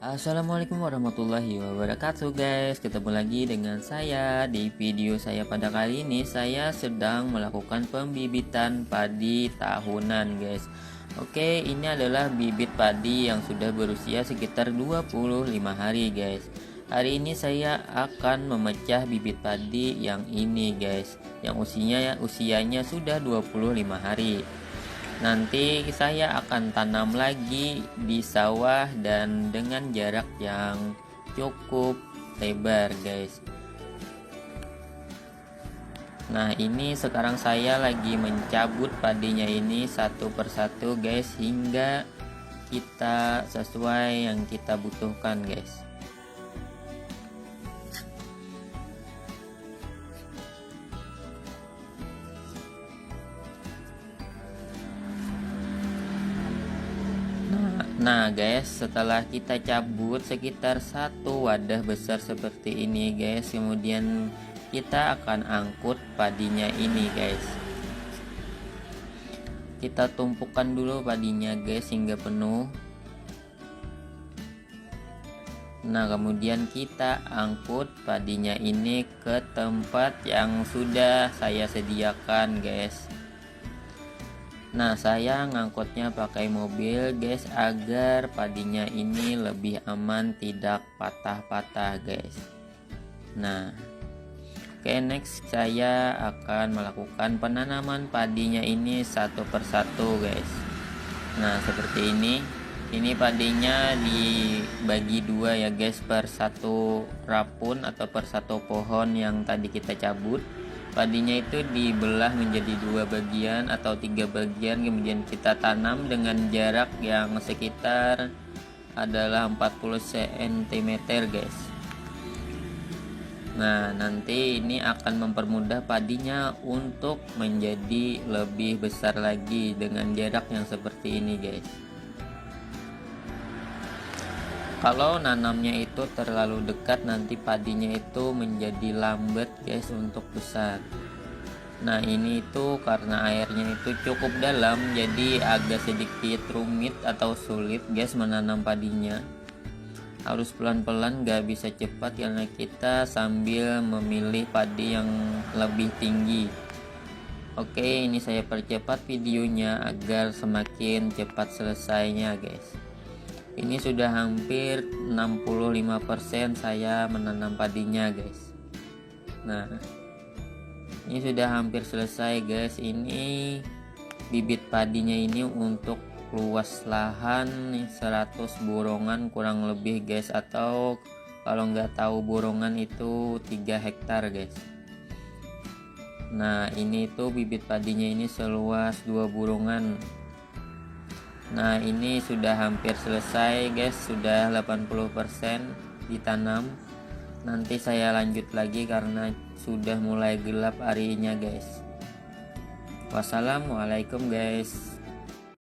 Assalamualaikum warahmatullahi wabarakatuh guys. Ketemu lagi dengan saya. Di video saya pada kali ini saya sedang melakukan pembibitan padi tahunan guys. Oke, ini adalah bibit padi yang sudah berusia sekitar 25 hari guys. Hari ini saya akan memecah bibit padi yang ini guys, yang usianya sudah 25 hari. Nanti saya akan tanam lagi di sawah dan dengan jarak yang cukup lebar guys. Nah, ini sekarang saya lagi mencabut padinya ini satu persatu guys, hingga kita sesuai yang kita butuhkan guys. Nah guys, setelah kita cabut sekitar satu wadah besar seperti ini guys, kemudian kita akan angkut padinya ini guys. Kita tumpukan dulu padinya guys hingga penuh. Nah, kemudian kita angkut padinya ini ke tempat yang sudah saya sediakan guys. Nah, saya ngangkutnya pakai mobil guys, agar padinya ini lebih aman, tidak patah-patah guys. Nah, oke, next saya akan melakukan penanaman padinya ini satu persatu guys. Nah, seperti ini padinya dibagi dua ya guys, per satu rapun atau per satu pohon yang tadi kita cabut. Padinya itu dibelah menjadi dua bagian atau tiga bagian, kemudian kita tanam dengan jarak yang sekitar adalah 40 cm guys. Nah, nanti ini akan mempermudah padinya untuk menjadi lebih besar lagi dengan jarak yang seperti ini guys. Kalau nanamnya itu terlalu dekat, nanti padinya itu menjadi lambat guys untuk besar. Nah, ini itu karena airnya itu cukup dalam, jadi agak sedikit rumit atau sulit guys menanam padinya. Harus pelan-pelan, gak bisa cepat karena kita sambil memilih padi yang lebih tinggi. Oke, ini saya percepat videonya agar semakin cepat selesainya guys. Ini sudah hampir 65% saya menanam padinya guys. Nah, ini sudah hampir selesai guys. Ini bibit padinya ini untuk luas lahan 100 borongan kurang lebih guys, atau kalau nggak tahu borongan itu 3 hektar guys. Nah, ini tuh bibit padinya ini seluas 2 borongan. Nah, ini sudah hampir selesai guys, sudah 80% ditanam. Nanti saya lanjut lagi karena sudah mulai gelap harinya guys. Wassalamualaikum guys.